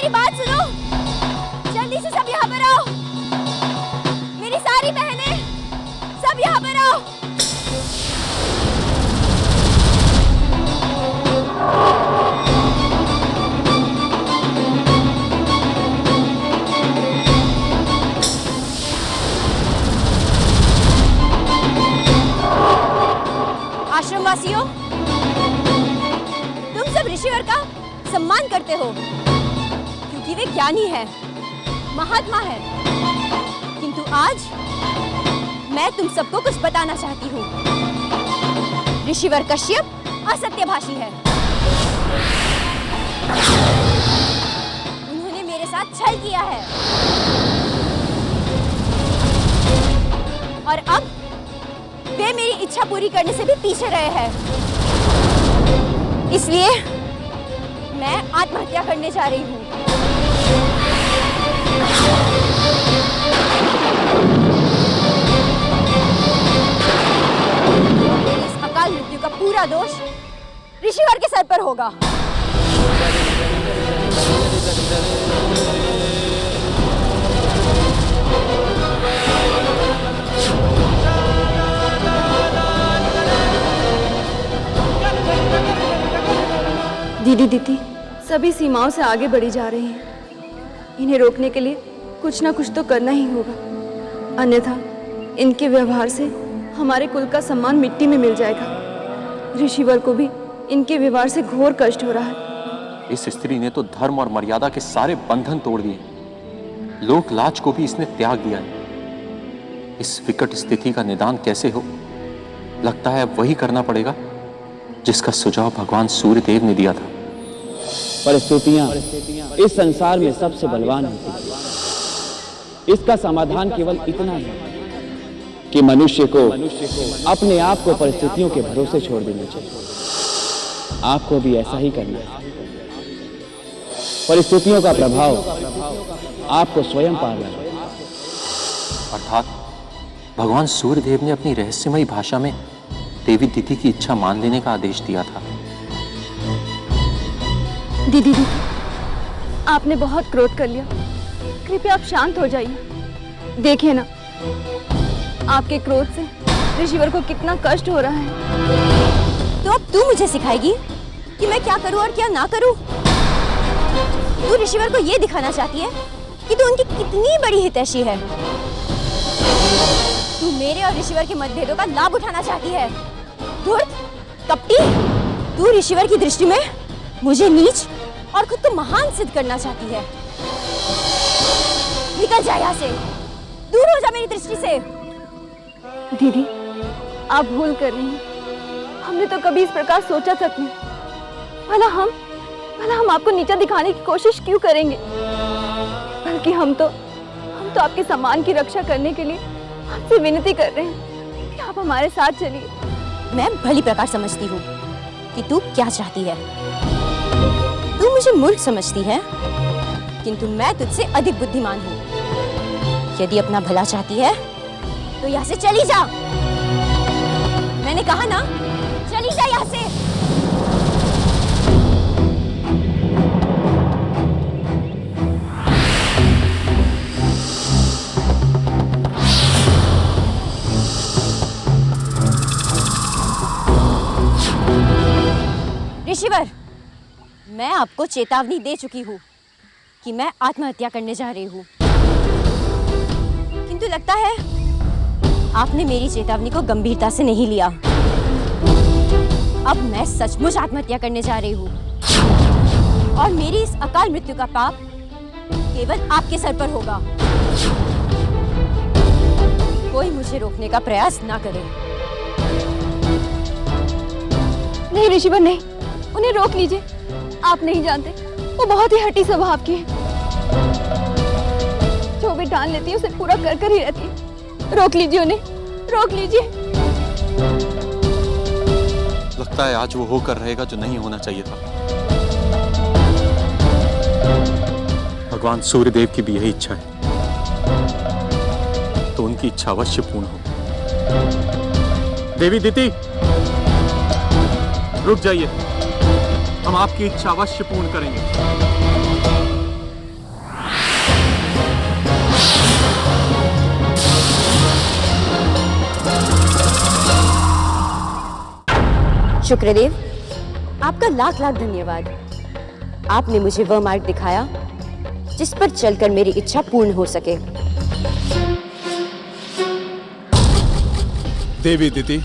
मेरी बात सुनो, जल्दी से सब यहाँ पर आओ। मेरी सारी बहनें सब यहाँ पर आओ। आश्रमवासियों, तुम सब ऋषिवर का सम्मान करते हो क्योंकि वे ज्ञानी है, महात्मा है। किंतु आज मैं तुम सबको कुछ बताना चाहती हूँ। ऋषिवर कश्यप असत्यभाषी है। उन्होंने मेरे साथ छल किया है और अब वे मेरी इच्छा पूरी करने से भी पीछे रहे हैं। इसलिए मैं आत्महत्या करने जा रही हूँ। इस अकाल मृत्यु का पूरा दोष ऋषिवर के सर पर होगा। दीदी सभी सीमाओं से आगे बढ़ी जा रही हैं। इन्हें रोकने के लिए कुछ ना कुछ तो करना ही होगा, अन्यथा इनके व्यवहार से हमारे कुल का सम्मान मिट्टी में मिल जाएगा। ऋषिवर को भी इनके व्यवहार से घोर कष्ट हो रहा है। इस स्त्री ने तो धर्म और मर्यादा के सारे बंधन तोड़ दिए, लोक लाज को भी इसने त्याग दिया है। इस विकट स्थिति का निदान कैसे हो? लगता है वही करना पड़ेगा जिसका सुझाव भगवान सूर्यदेव ने दिया था। परिस्थितियां इस संसार में सबसे बलवान होती हैं। इसका समाधान केवल इतना है कि मनुष्य को अपने आप को परिस्थितियों के भरोसे छोड़ देना चाहिए। आपको भी ऐसा ही करना है। परिस्थितियों का प्रभाव आपको स्वयं पार लगेगा। अर्थात भगवान सूर्यदेव ने अपनी रहस्यमयी भाषा में देवी दीदी की इच्छा मान लेने का आदेश दिया था। दीदी आपने बहुत क्रोध कर लिया, कृपया आप शांत हो जाइए। देखिए ना, आपके क्रोध से ऋषिवर को कितना कष्ट हो रहा है। तो अब तू मुझे सिखाएगी कि मैं क्या करूं और क्या ना करूं? तू ऋषिवर को ये दिखाना चाहती है कि तू उनकी कितनी बड़ी हितैषी है। तू मेरे और ऋषिवर के मतभेदों का लाभ उठाना चाहती है। धूर्त, कपटी, तू ऋषिवर की दृष्टि में मुझे नीच और खुद को महान सिद्ध करना चाहती है। निकल जा यहाँ से, दूर हो जा मेरी दृष्टि से। दीदी आप भूल कर रही हैं। हमने तो कभी इस प्रकार सोचा तक नहीं। भला हम आपको नीचा दिखाने की कोशिश क्यों करेंगे? बल्कि हम तो आपके सम्मान की रक्षा करने के लिए आपसे विनती कर रहे हैं कि आप हमारे साथ चलिए। मैं भली प्रकार समझती हूँ कि तू क्या चाहती है। तू मुझे मूर्ख समझती है, किंतु मैं तुझसे अधिक बुद्धिमान हूँ। यदि अपना भला चाहती है तो यहाँ से चली जा। मैंने कहा ना, चली जा यहाँ से। ऋषिवर, मैं आपको चेतावनी दे चुकी हूँ कि मैं आत्महत्या करने जा रही हूँ, किंतु लगता है आपने मेरी चेतावनी को गंभीरता से नहीं लिया। अब मैं सचमुच आत्महत्या करने जा रही हूँ और मेरी इस अकाल मृत्यु का पाप केवल आपके सर पर होगा। कोई मुझे रोकने का प्रयास ना करे। नहीं ऋषिवर नहीं, उन्हें रोक लीजिए। आप नहीं जानते, वो बहुत ही हठी स्वभाव की है। जो भी ठान लेती है उसे पूरा कर कर ही रहती है। रोक लीजिए उन्हें, रोक लीजिए। लगता है आज वो होकर रहेगा जो नहीं होना चाहिए था। भगवान सूर्यदेव की भी यही इच्छा है, तो उनकी इच्छा अवश्य पूर्ण हो। देवी दीदी, रुक जाइए, हम आपकी इच्छा अवश्य पूर्ण करेंगे। शुक्रदेव, आपका लाख लाख धन्यवाद। आपने मुझे वह मार्ग दिखाया जिस पर चलकर मेरी इच्छा पूर्ण हो सके। देवी दीदी,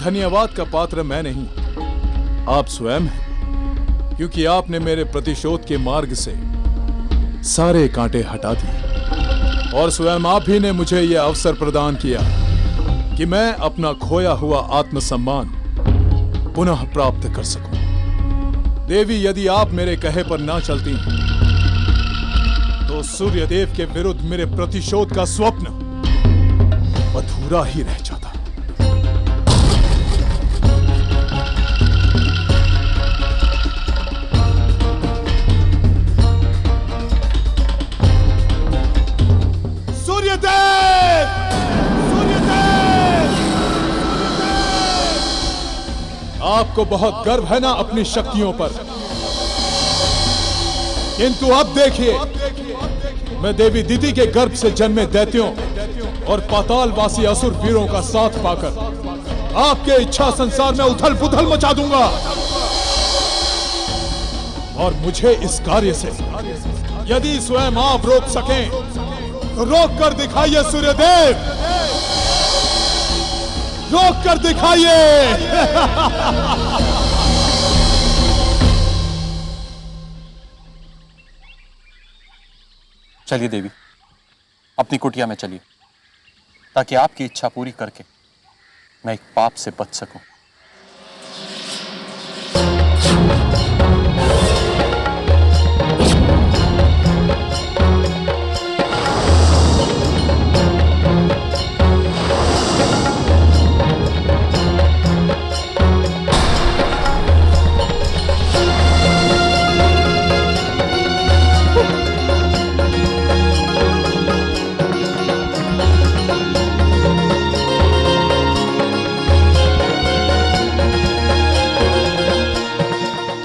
धन्यवाद का पात्र मैं नहीं, आप स्वयं हैं, क्योंकि आपने मेरे प्रतिशोध के मार्ग से सारे कांटे हटा दिए और स्वयं आप ही ने मुझे यह अवसर प्रदान किया कि मैं अपना खोया हुआ आत्मसम्मान पुनः प्राप्त कर सकूं। देवी, यदि आप मेरे कहे पर ना चलती तो सूर्यदेव के विरुद्ध मेरे प्रतिशोध का स्वप्न अधूरा ही रह जाता। सूर्यदेव! सूर्यदेव! आपको बहुत गर्व है ना अपनी शक्तियों पर, किंतु अब देखिए, मैं देवी दीदी के गर्भ से जन्मे दैत्यों और पातालवासी असुर वीरों का साथ पाकर आपके इच्छा संसार में उथल पुथल मचा दूंगा। और मुझे इस कार्य से यदि स्वयं आप रोक सकें तो रोक कर दिखाइए सूर्यदेव, रोक कर दिखाइए। चलिए देवी, अपनी कुटिया में चलिए, ताकि आपकी इच्छा पूरी करके मैं एक पाप से बच सकूं।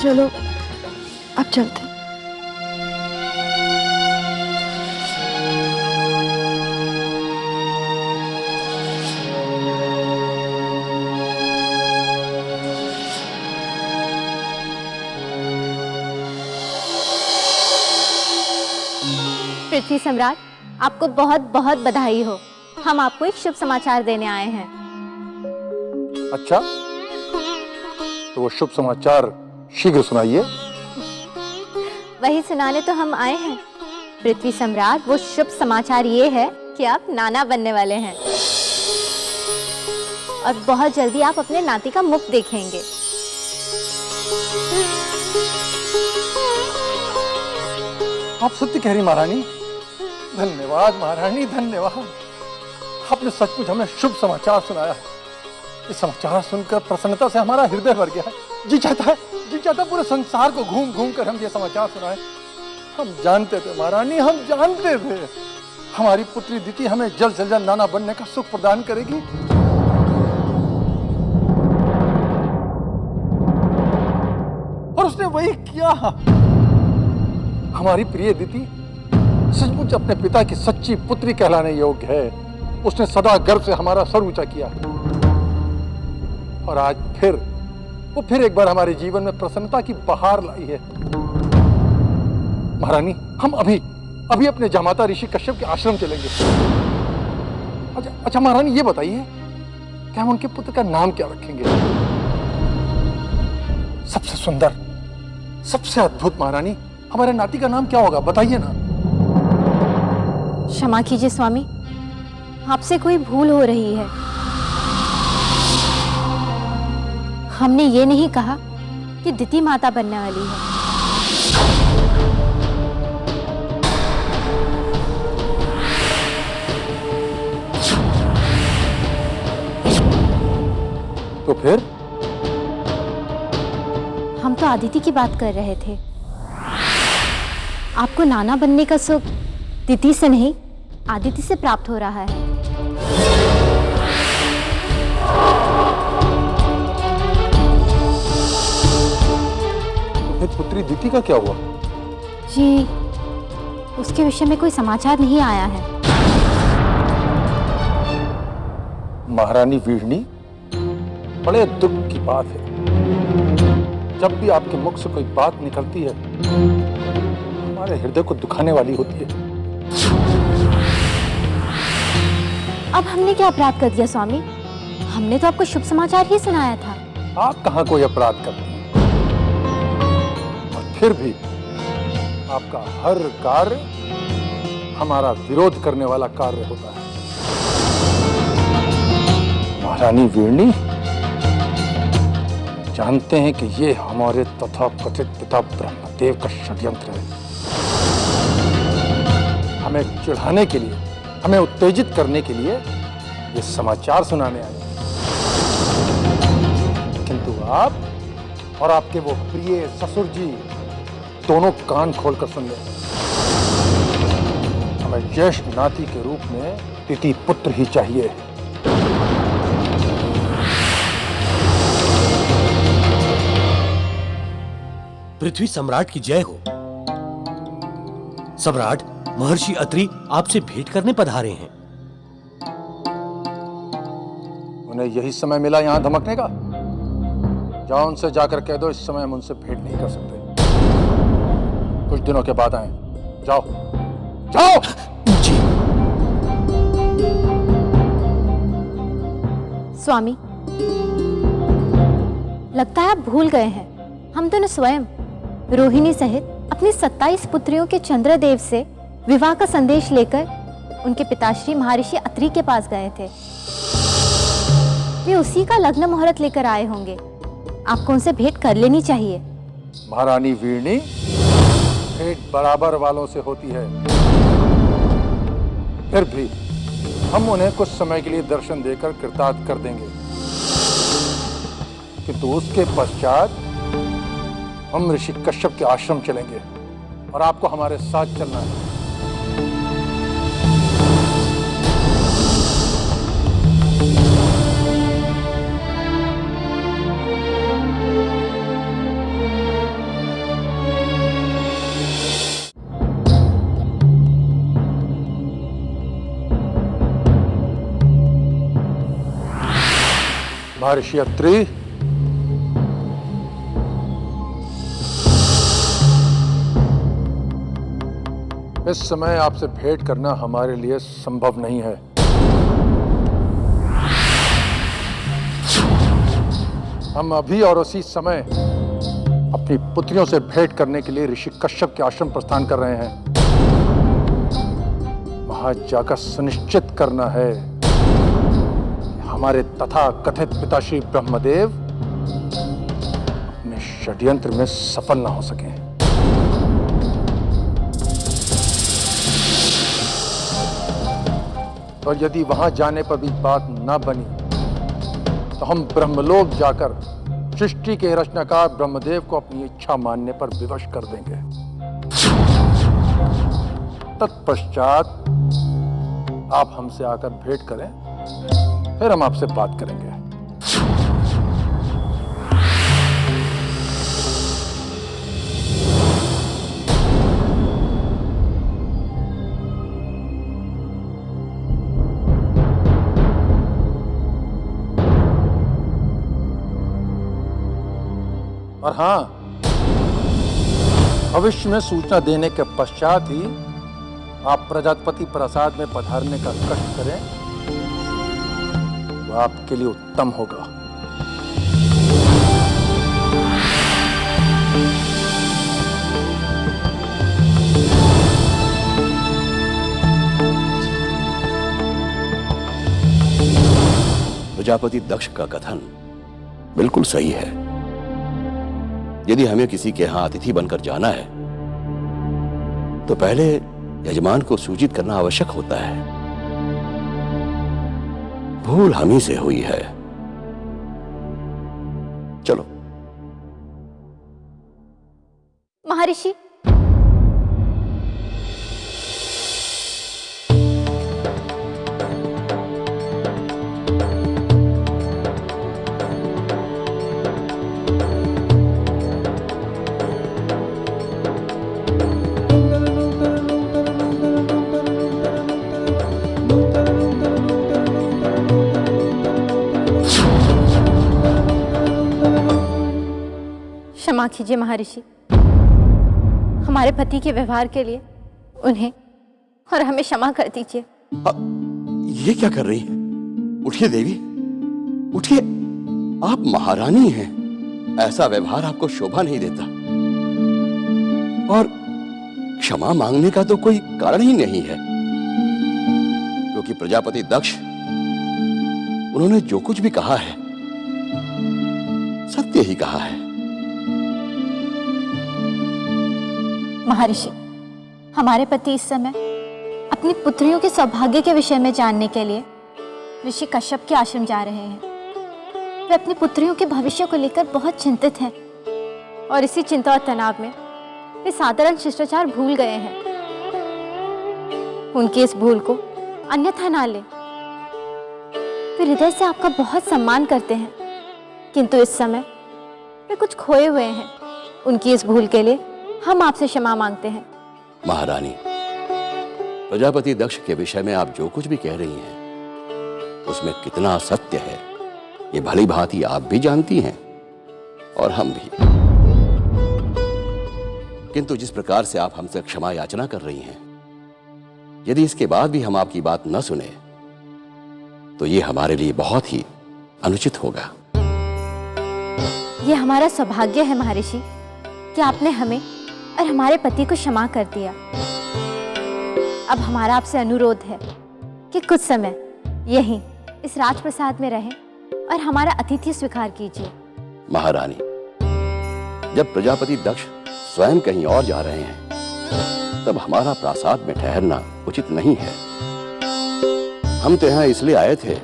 चलो अब चलते। पृथ्वी सम्राट, आपको बहुत बहुत बधाई हो। हम आपको एक शुभ समाचार देने आए हैं। अच्छा, तो वो शुभ समाचार शीघ्र सुनाइए। वही सुनाने तो हम आए हैं पृथ्वी सम्राट। वो शुभ समाचार ये है कि आप नाना बनने वाले हैं और बहुत जल्दी आप अपने नाती का मुख देखेंगे। आप सत्य कह रही महारानी। धन्यवाद महारानी, धन्यवाद। आपने सचमुच हमें शुभ समाचार सुनाया है। ये समाचार सुनकर प्रसन्नता से हमारा हृदय भर गया है। जी चाहता पूरे संसार को घूम घूम कर हम ये समाचार सुनाए। हम जानते थे महारानी, हम जानते थे हमारी पुत्री दीति हमें जल्द से जल्द नाना बनने का सुख प्रदान करेगी। और उसने वही किया। हमारी प्रिय दीति सचमुच अपने पिता की सच्ची पुत्री कहलाने योग्य है। उसने सदा गर्व से हमारा सर ऊंचा किया और आज फिर एक बार हमारे जीवन में प्रसन्नता की बहार लाई है। महारानी, हम अभी अपने जामाता ऋषि कश्यप के आश्रम चलेंगे। अच्छा महारानी, ये बताइए कि हम उनके पुत्र का नाम क्या रखेंगे? सबसे सुंदर, सबसे अद्भुत महारानी, हमारे नाती का नाम क्या होगा? बताइए ना। क्षमा कीजिए स्वामी, आपसे कोई भूल हो रही है। हमने ये नहीं कहा कि दिति माता बनने वाली है। तो फिर? हम तो आदिति की बात कर रहे थे। आपको नाना बनने का सुख दिति से नहीं, आदिति से प्राप्त हो रहा है। पुत्री दीति का क्या हुआ? जी, उसके विषय में कोई समाचार नहीं आया है। महारानी वीरनी, बड़े दुख की बात है, जब भी आपके मुख से कोई बात निकलती है हमारे हृदय को दुखाने वाली होती है। अब हमने क्या अपराध कर दिया स्वामी? हमने तो आपको शुभ समाचार ही सुनाया था। आप कहाँ कोई अपराध करते हैं, और फिर भी आपका हर कार्य हमारा विरोध करने वाला कार्य होता है। महारानी वीरनी जानते हैं कि ये हमारे तथाकथित पिता ब्रह्मदेव का षड्यंत्र है। हमें चिढ़ाने के लिए, हमें उत्तेजित करने के लिए ये समाचार सुनाने आए, किंतु आप और आपके वो प्रिय ससुर जी दोनों कान खोलकर सुन लें। हमें ज्येष्ठ नाती के रूप में तिथि पुत्र ही चाहिए। पृथ्वी सम्राट की जय हो। सम्राट, महर्षि अत्रि आपसे भेंट करने पधारे हैं। उन्हें यही समय मिला यहां धमकने का? जाओ उनसे जाकर कह दो इस समय हम उनसे भेंट नहीं कर सकते, कुछ दिनों के बाद आए। जाओ जाओ। जी। स्वामी, लगता है आप भूल गए हैं, हम दोनों स्वयं रोहिणी सहित अपनी 27 पुत्रियों के चंद्रदेव से विवाह का संदेश लेकर उनके पिताश्री महर्षि अत्रि के पास गए थे। वे उसी का लग्न मुहूर्त लेकर आए होंगे। आपको उनसे भेंट कर लेनी चाहिए। महारानी वीरनी भेंट बराबर वालों से होती है, फिर भी हम उन्हें कुछ समय के लिए दर्शन देकर कृतार्थ कर देंगे, किंतु उसके पश्चात हम ऋषि कश्यप के आश्रम चलेंगे और आपको हमारे साथ चलना है। महर्षि अत्रि, इस समय आपसे भेंट करना हमारे लिए संभव नहीं है। हम अभी और उसी समय अपनी पुत्रियों से भेंट करने के लिए ऋषि कश्यप के आश्रम प्रस्थान कर रहे हैं। वहां जाकर सुनिश्चित करना है कि हमारे तथा कथित पिताश्री ब्रह्मदेव अपने षड्यंत्र में सफल न हो सके। और यदि वहां जाने पर भी बात न बनी तो हम ब्रह्मलोक जाकर सृष्टि के रचनाकार ब्रह्मदेव को अपनी इच्छा मानने पर विवश कर देंगे। तत्पश्चात आप हमसे आकर भेंट करें, फिर हम आपसे बात करेंगे। और हाँ, भविष्य में सूचना देने के पश्चात ही आप प्रजापति प्रासाद में पधारने का कष्ट करें, वो आपके लिए उत्तम होगा। प्रजापति दक्ष का कथन बिल्कुल सही है। यदि हमें किसी के यहां अतिथि बनकर जाना है तो पहले यजमान को सूचित करना आवश्यक होता है। भूल हम ही से हुई है। चलो। महर्षि, क्षमा कीजिए महर्षि, हमारे पति के व्यवहार के लिए उन्हें और हमें क्षमा कर दीजिए। ये क्या कर रही है? उठिए देवी, उठिए। आप महारानी हैं, ऐसा व्यवहार आपको शोभा नहीं देता। और क्षमा मांगने का तो कोई कारण ही नहीं है, क्योंकि प्रजापति दक्ष, उन्होंने जो कुछ भी कहा है सत्य ही कहा है। महर्षि, हमारे पति इस समय अपनी पुत्रियों के सौभाग्य के विषय में जानने के लिए ऋषि कश्यप के आश्रम जा रहे हैं। वे अपनी पुत्रियों के भविष्य को लेकर बहुत चिंतित हैं और इसी चिंता और तनाव में वे साधारण शिष्टाचार भूल गए हैं। उनकी इस भूल को अन्यथा ना लें। वे हृदय से आपका बहुत सम्मान करते हैं, किंतु इस समय वे कुछ खोए हुए हैं। उनकी इस भूल के लिए हम आपसे क्षमा मांगते हैं। महारानी, प्रजापति दक्ष के विषय में आप जो कुछ भी कह रही हैं उसमें कितना सत्य है ये भली भांति आप भी जानती हैं और हम भी। किंतु जिस प्रकार से आप हमसे क्षमा याचना कर रही हैं, यदि इसके बाद भी हम आपकी बात न सुने तो ये हमारे लिए बहुत ही अनुचित होगा। ये हमारा सौभाग्य है महर्षि कि आपने हमें और हमारे पति को क्षमा कर दिया। अब हमारा आपसे अनुरोध है कि कुछ समय यहीं इस राजप्रसाद में रहें और हमारा अतिथि स्वीकार कीजिए। महारानी, जब प्रजापति दक्ष स्वयं कहीं और जा रहे हैं तब हमारा प्रासाद में ठहरना उचित नहीं है। हम तो यहाँ इसलिए आए थे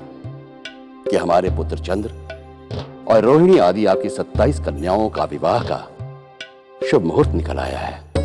कि हमारे पुत्र चंद्र और रोहिणी आदि आपकी 27 कन्याओं का विवाह का शुभ मुहूर्त निकल आया है।